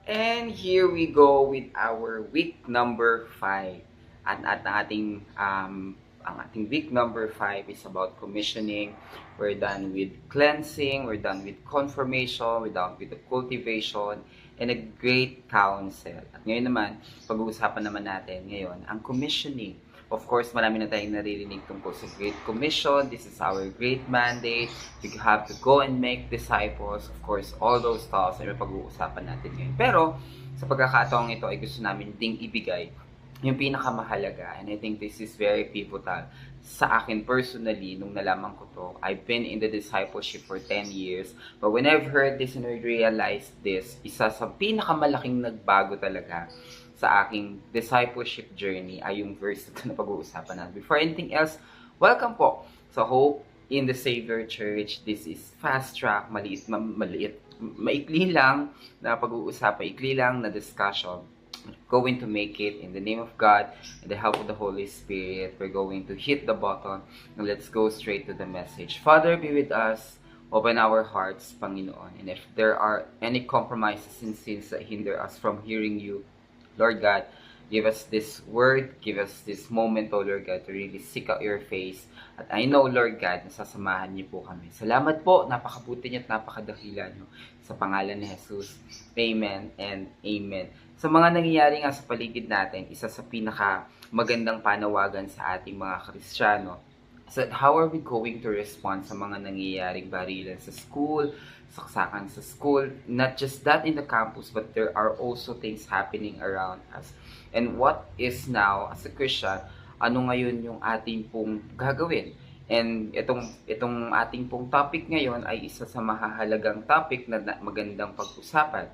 And here we go with our week number 5. At ang ating week number 5 is about commissioning. We're done with cleansing, we're done with confirmation, we're done with the cultivation, and a great counsel. At ngayon naman, pag-uusapan naman natin ngayon ang commissioning. Of course, marami na tayong naririnig tungkol sa Great Commission. This is our great mandate. We have to go and make disciples. Of course, all those thoughts ay pag-uusapan natin ngayon. Pero, sa pagkakataong ito ay gusto namin ding ibigay yung pinakamahalaga. And I think this is very pivotal sa akin personally nung nalaman ko to. I've been in the discipleship for 10 years. But when I've heard this and I realized this, isa sa pinakamalaking nagbago talaga sa aking discipleship journey ay yung verse na pag-uusapan natin. Before anything else, welcome po sa Hope in the Savior Church. This is fast track, maikli lang na pag-uusapan, ikli lang na discussion. We're going to make it in the name of God and the help of the Holy Spirit. We're going to hit the button and let's go straight to the message. Father, be with us. Open our hearts, Panginoon. And if there are any compromises and sins that hinder us from hearing you, Lord God, give us this word, give us this moment, oh Lord God, to really seek out your face. At I know, Lord God, nasasamahan niyo po kami. Salamat po, napakabuti niyo at napakadakila niyo. Sa pangalan ni Jesus, Amen and Amen. Sa mga nangyayari nga sa paligid natin, isa sa pinaka magandang panawagan sa ating mga Kristiyano, so how are we going to respond sa mga nangyayaring barilan sa school, saksakan sa school, not just that in the campus, but there are also things happening around us. And what is now, as a Christian, ano ngayon yung ating pong gagawin? And itong ating pong topic ngayon ay isa sa mahahalagang topic na magandang pag-usapan.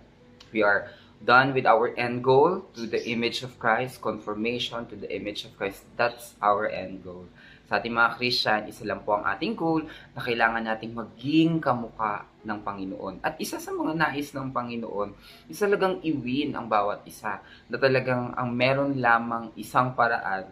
We are done with our end goal to the image of Christ, confirmation to the image of Christ. That's our end goal. Sa ating mga Christian, isa lang po ang ating goal na kailangan nating maging kamukha ng Panginoon. At isa sa mga nais ng Panginoon, isa talagang i-win ang bawat isa. Na talagang ang meron lamang isang paraan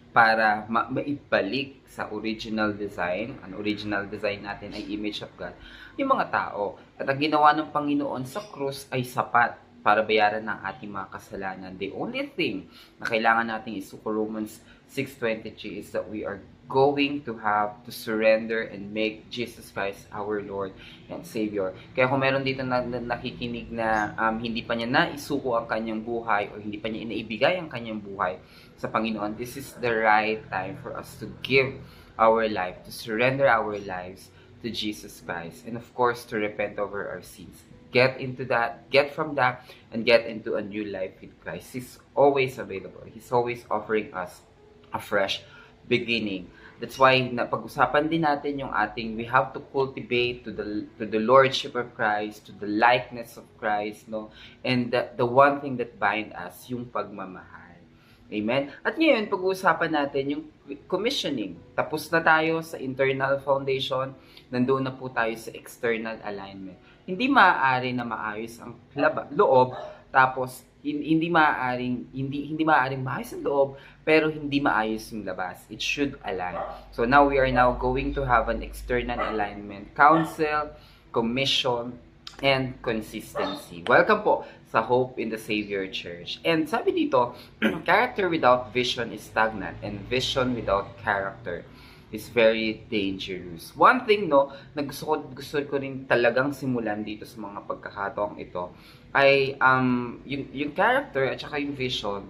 para maibalik sa original design. Ang original design natin ay image of God. Yung mga tao. At ang ginawa ng Panginoon sa krus ay sapat para bayaran ng ating mga kasalanan. The only thing na kailangan nating isuko Romans 6:23 is that we are going to have to surrender and make Jesus Christ our Lord and Savior. Kaya kung meron dito na nakikinig na hindi pa niya naisuko ang kanyang buhay o hindi pa niya inaibigay ang kanyang buhay sa Panginoon, this is the right time for us to give our life, to surrender our lives to Jesus Christ, and of course, to repent over our sins. Get into that, get from that, and get into a new life with Christ. He's always available. He's always offering us a fresh beginning. That's why napag-usapan din natin yung ating we have to cultivate to the lordship of Christ, to the likeness of Christ, no? And the one thing that bind us yung pagmamahal. Amen? At ngayon, pag-uusapan natin yung commissioning. Tapos na tayo sa internal foundation, nandoon na po tayo sa external alignment. Hindi maaari na maayos ang loob, tapos hindi maaaring maayos ang loob, pero hindi maayos yung labas. It should align. So now we are now going to have an external alignment, counsel, commission, and consistency. Welcome po sa Hope in the Savior Church. And sabi dito, character without vision is stagnant, and vision without character is very dangerous. One thing, no, na gusto ko rin talagang simulan dito sa mga pagkakataong ito ay yung character at saka yung vision,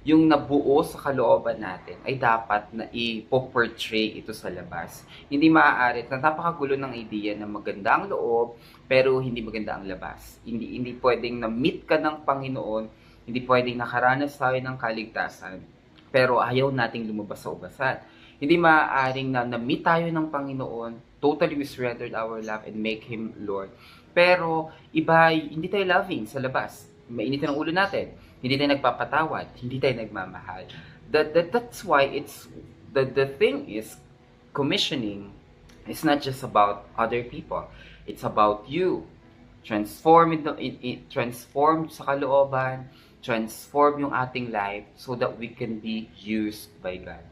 yung nabuo sa kalooban natin ay dapat na i-portray ito sa labas. Hindi maaari, napakagulo ng idea na maganda ang loob pero hindi maganda ang labas. Hindi pwedeng na-meet ka ng Panginoon, hindi pwedeng nakaranas tayo ng kaligtasan, pero ayaw nating lumabas sa ubasan. Hindi maaaring na-meet tayo ng Panginoon, totally we surrendered our life and make Him Lord. Pero iba, hindi tayo loving sa labas. Mainit ang ulo natin. Hindi tayo nagpapatawad. Hindi tayo nagmamahal. That's why it's the thing is commissioning is not just about other people. It's about you. Transform sa kalooban, transform yung ating life so that we can be used by God.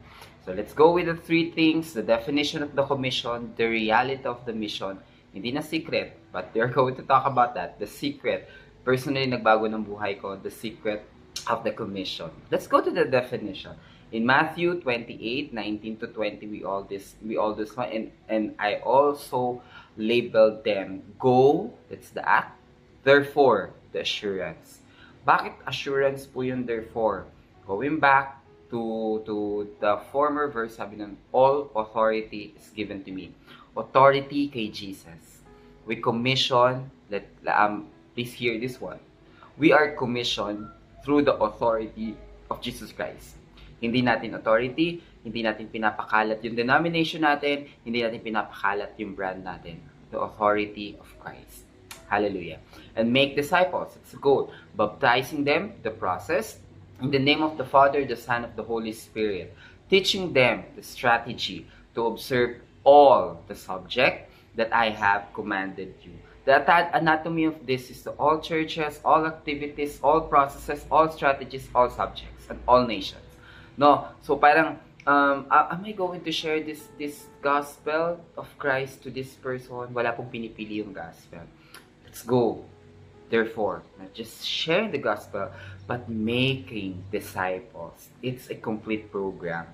So let's go with the three things, the definition of the commission, the reality of the mission. Hindi na secret, but we're going to talk about that. The secret, Personally, nagbago ng buhay ko, the secret of the commission. Let's go to the definition. In Matthew 28:19 to 20, we all this one, and I also labeled them go, that's the act, therefore, the assurance. Bakit assurance po yun therefore? Going back to the former verse, sabi nun, all authority is given to me. Authority kay Jesus. We commission, please hear this one. We are commissioned through the authority of Jesus Christ. Hindi natin authority, hindi natin pinapakalat yung denomination natin, hindi natin pinapakalat yung brand natin. The authority of Christ. Hallelujah. And make disciples. It's the goal. Baptizing them, the process, in the name of the Father, the Son, of the Holy Spirit. Teaching them the strategy to observe all the subject that I have commanded you. The anatomy of this is to all churches, all activities, all processes, all strategies, all subjects, and all nations. No? So parang, am I going to share this gospel of Christ to this person? Wala pong pinipili yung gospel. Let's go. Therefore, not just sharing the gospel, but making disciples. It's a complete program.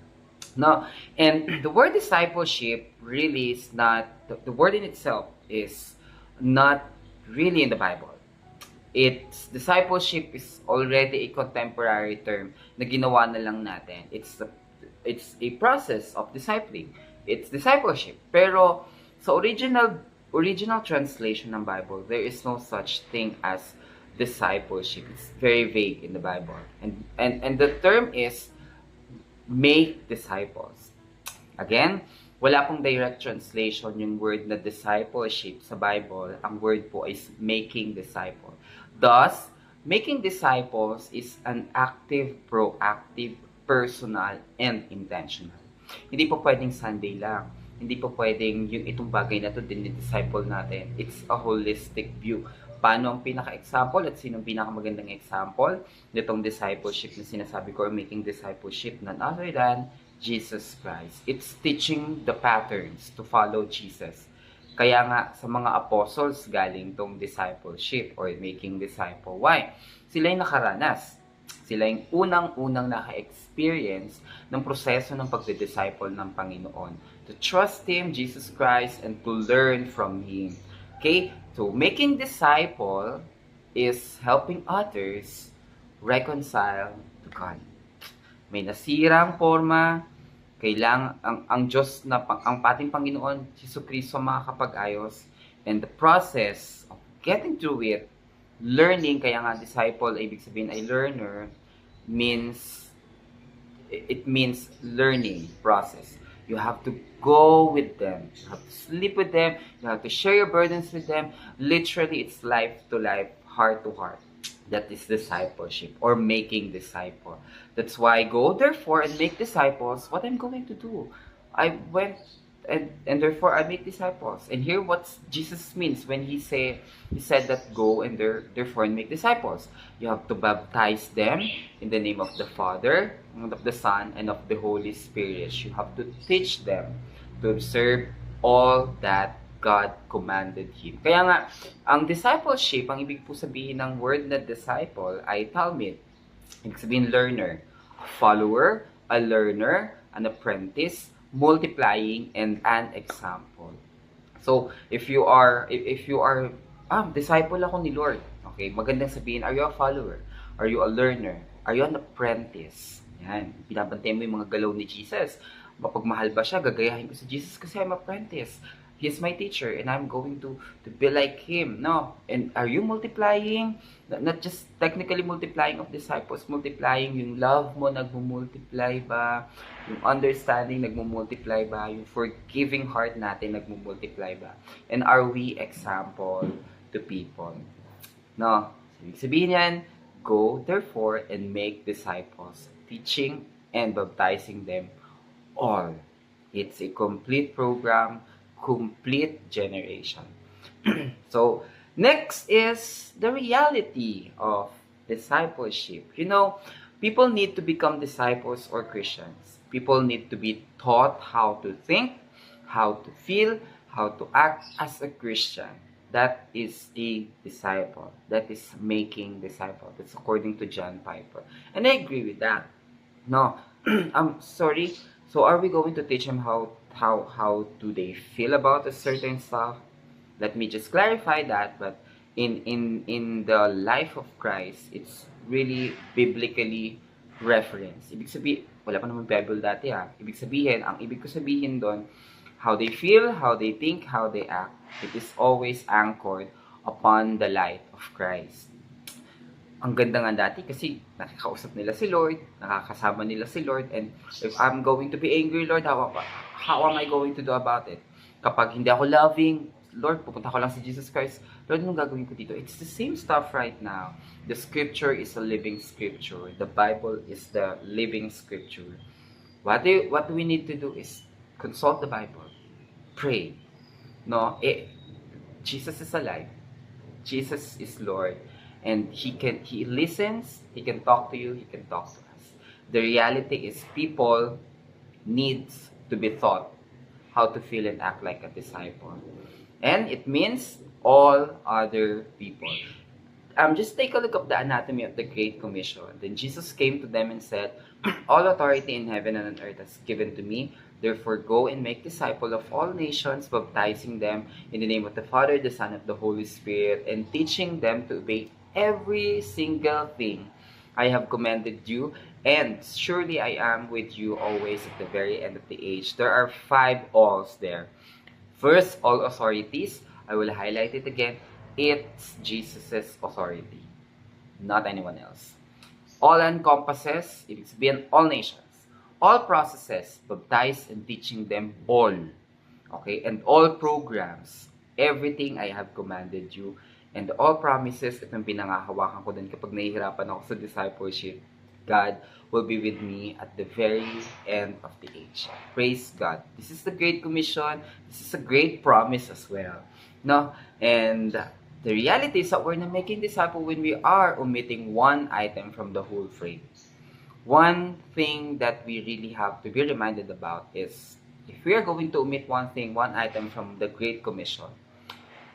No, and the word discipleship really is not, the word in itself is not really in the Bible. Discipleship is already a contemporary term na ginawa na lang natin. It's a process of discipling. It's discipleship. Pero sa original translation ng Bible, there is no such thing as discipleship. It's very vague in the Bible. And the term is make disciples. Again, wala pong direct translation yung word na discipleship sa Bible. Ang word po is making disciple. Thus, making disciples is an active, proactive, personal, and intentional. Hindi po pwedeng Sunday lang. Hindi po pwedeng yung itong bagay na to din-disciple natin. It's a holistic view. Paano ang pinaka-example at sinong pinakamagandang example nitong discipleship na sinasabi ko, or making discipleship, none other than Jesus Christ. It's teaching the patterns to follow Jesus. Kaya nga sa mga apostles galing tong discipleship or making disciple. Why? Sila yung nakaranas. Sila yung unang-unang naka-experience ng proseso ng pagdidisciple ng Panginoon. To trust Him, Jesus Christ, and to learn from Him. Okay? So, making disciple is helping others reconcile to God. May nasirang forma, kailangan ang Diyos na ang ating Panginoon, Jesucristo, makakapag-ayos. And the process of getting through it, learning, kaya nga disciple, ibig sabihin ay learner, means learning process. You have to go with them. You have to sleep with them. You have to share your burdens with them. Literally, it's life to life, heart to heart. That is discipleship or making disciple. That's why go therefore and make disciples. What I'm going to do? I went and therefore I make disciples. And here what Jesus means when he said that go and therefore and make disciples. You have to baptize them in the name of the Father, and of the Son, and of the Holy Spirit. You have to teach them to observe all that God commanded him. Kaya nga, ang discipleship, ang ibig po sabihin ng word na disciple ay Talmud. Ibig sabihin learner. A follower, a learner, an apprentice, multiplying, and an example. So, if you are disciple ako ni Lord. Okay, magandang sabihin, are you a follower? Are you a learner? Are you an apprentice? Yan, binabantay mo yung mga galaw ni Jesus. Mapagmahal ba siya, gagayahin ko si Jesus kasi I'm apprentice. He's my teacher and I'm going to be like Him. No. And are you multiplying? Not just technically multiplying of disciples, multiplying yung love mo, nagmumultiply ba? Yung understanding, nagmumultiply ba? Yung forgiving heart natin, nagmumultiply ba? And are we example to people? No. Ibig sabihin yan, go therefore and make disciples, teaching and baptizing them all. It's a complete program, complete generation. So, next is the reality of discipleship. You know, people need to become disciples or Christians. People need to be taught how to think, how to feel, how to act as a Christian. that is a disciple. That is making disciple. That's according to John Piper. And I agree with that. No, I'm sorry. So are we going to teach them how do they feel about a certain stuff? Let me just clarify that. But in the life of Christ, it's really biblically referenced. Ibig sabihin, wala pa naman Bible dati ha. Ibig sabihin, ang ibig ko sabihin doon, how they feel, how they think, how they act. It is always anchored upon the light of Christ. Ang ganda nga dati kasi nakakausap nila si Lord, nakakasama nila si Lord, and if I'm going to be angry, Lord, how am I going to do about it? Kapag hindi ako loving, Lord, pupunta ko lang si Jesus Christ. Lord, anong gagawin ko dito? It's the same stuff right now. The scripture is a living scripture. The Bible is the living scripture. What we need to do is consult the Bible. Pray. No, Jesus is alive. Jesus is Lord. And He listens, He can talk to you, He can talk to us. The reality is people needs to be taught how to feel and act like a disciple. And it means all other people. Just take a look of the anatomy of the Great Commission. Then Jesus came to them and said, all authority in heaven and on earth is given to me. Therefore, go and make disciples of all nations, baptizing them in the name of the Father, the Son, and the Holy Spirit, and teaching them to obey every single thing I have commanded you. And surely I am with you always at the very end of the age. There are 5 alls there. First, all authorities. I will highlight it again. It's Jesus' authority, not anyone else. All encompasses, ibig sabihin, all nations. All processes, baptize and teaching them all. Okay? And all programs, everything I have commanded you. And all promises, itong pinangahawakan ko din kapag nahihirapan ako sa discipleship. God will be with me at the very end of the age. Praise God. This is the Great Commission. This is a great promise as well. No? And the reality is that we're not making disciple when we are omitting one item from the whole frame. One thing that we really have to be reminded about is if we are going to omit one thing, one item from the Great Commission,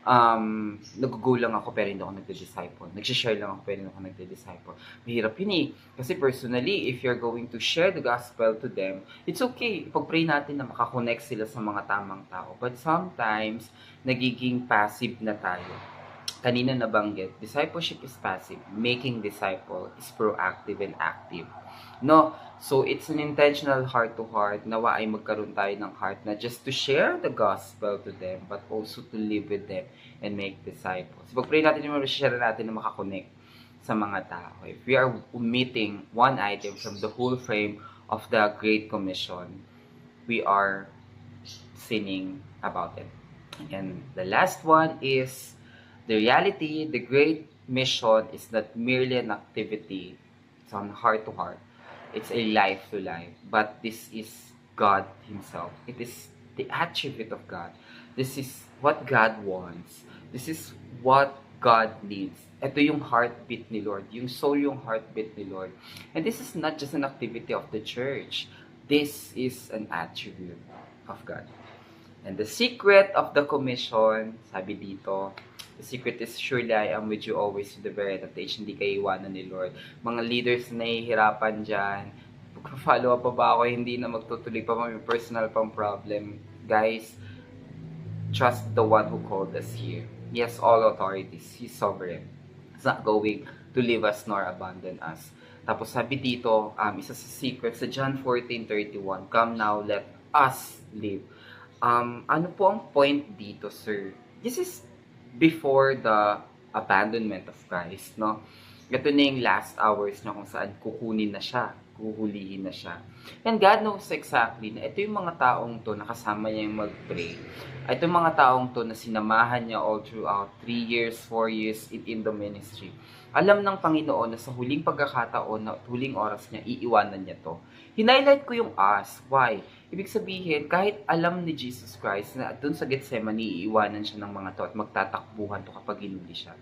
nagugulang ako pero hindi ako nagde-disciple. Nagsishare lang ako pero hindi ako nagde-disciple. Mahirap yun eh. Kasi personally, if you're going to share the gospel to them, it's okay. Pag-pray natin na makakonect sila sa mga tamang tao. But sometimes, nagiging passive na tayo. Kanina nabanggit, discipleship is passive. Making disciple is proactive and active. No? So, it's an intentional heart-to-heart. Nawa ay magkaroon tayo ng heart na just to share the gospel to them, but also to live with them and make disciples. Pag-pray natin yung share natin na makakonect sa mga tao. If we are omitting one item from the whole frame of the Great Commission, we are sinning about it. And the last one is the reality. The Great Mission is not merely an activity. It's on heart-to-heart. It's a life-to-life. But this is God Himself. It is the attribute of God. This is what God wants. This is what God needs. Ito yung heartbeat ni Lord. Yung soul yung heartbeat ni Lord. And this is not just an activity of the church. This is an attribute of God. And the secret of the commission, sabi dito, the secret is surely I am with you always to the very end of the age. Hindi kayo iwanan ni Lord. Mga leaders na nahihirapan dyan, follow up pa ba ako, hindi na magtutuloy pa may personal pang problem. Guys, trust the one who called us here. Yes, all authorities. He's sovereign. He's not going to leave us nor abandon us. Tapos sabi dito, isa sa secret sa John 14:31, come now, let us live. Ano po ang point dito, sir? This is before the abandonment of Christ, no? Ito na yung last hours niya kung saan kukunin na siya, kuhulihin na siya. And God knows exactly na ito yung mga taong to, nakasama niya yung mag-pray. Ito yung mga taong to na sinamahan niya all throughout 3 years, 4 years in the ministry. Alam ng Panginoon na sa huling pagkakataon, na huling oras niya, iiwanan niya to. Hinighlight ko yung us. Why? Ibig sabihin, kahit alam ni Jesus Christ na dun sa Gethsemane, iiwanan siya ng mga to at magtatakbuhan to kapag hinuli siya.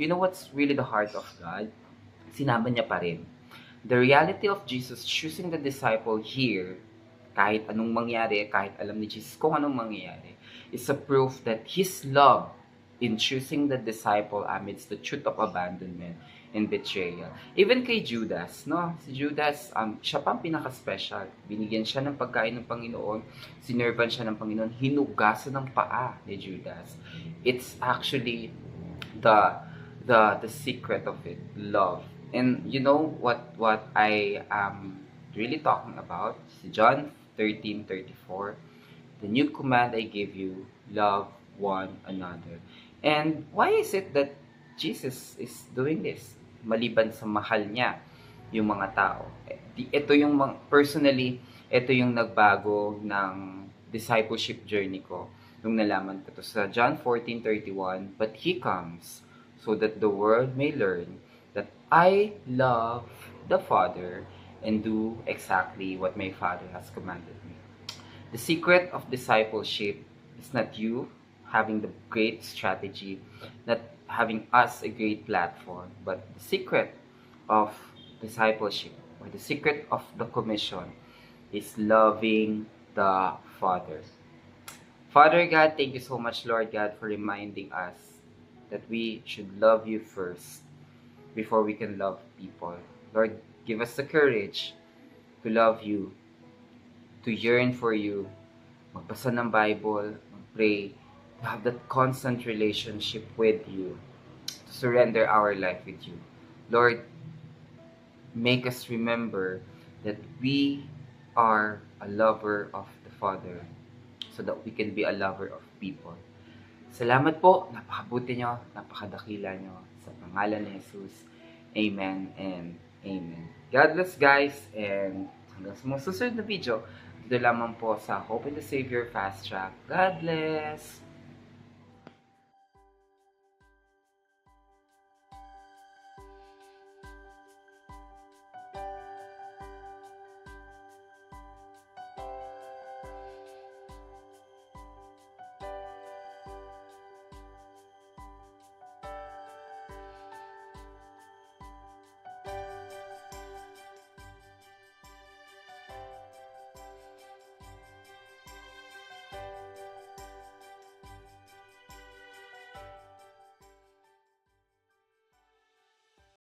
You know what's really the heart of God? Sinama niya pa rin. The reality of Jesus choosing the disciple here, kahit anong mangyari, kahit alam ni Jesus kung anong mangyayari, is a proof that His love in choosing the disciple amidst the truth of abandonment and betrayal. Even kay Judas, no? Si Judas, siya pang pinaka-special. Binigyan siya ng pagkain ng Panginoon, sinervan siya ng Panginoon, hinugasan ng paa ni Judas. It's actually the secret of it, love. And you know what I am really talking about? Si John 13:34. The new command I give you, love one another. And why is it that Jesus is doing this? Maliban sa mahal niya yung mga tao. Ito yung personally, ito yung nagbago ng discipleship journey ko nung nalaman ko to sa John 14:31. But He comes so that the world may learn that I love the Father and do exactly what my Father has commanded me. The secret of discipleship is not you having the great strategy, not having us a great platform, but the secret of discipleship or the secret of the commission is loving the Father. Father God, thank you so much, Lord God, for reminding us that we should love you first before we can love people. Lord, give us the courage to love you, to yearn for you, magbasa ng Bible, mag-pray, to have that constant relationship with you, to surrender our life with you. Lord, make us remember that we are a lover of the Father so that we can be a lover of people. Salamat po, napakabuti nyo, napakadakila nyo. Sa pangalan ni Jesus, Amen and Amen. God bless guys, and hanggang sa mga susunod na video, dito lamang po sa Hope in the Savior Fast Track. God bless!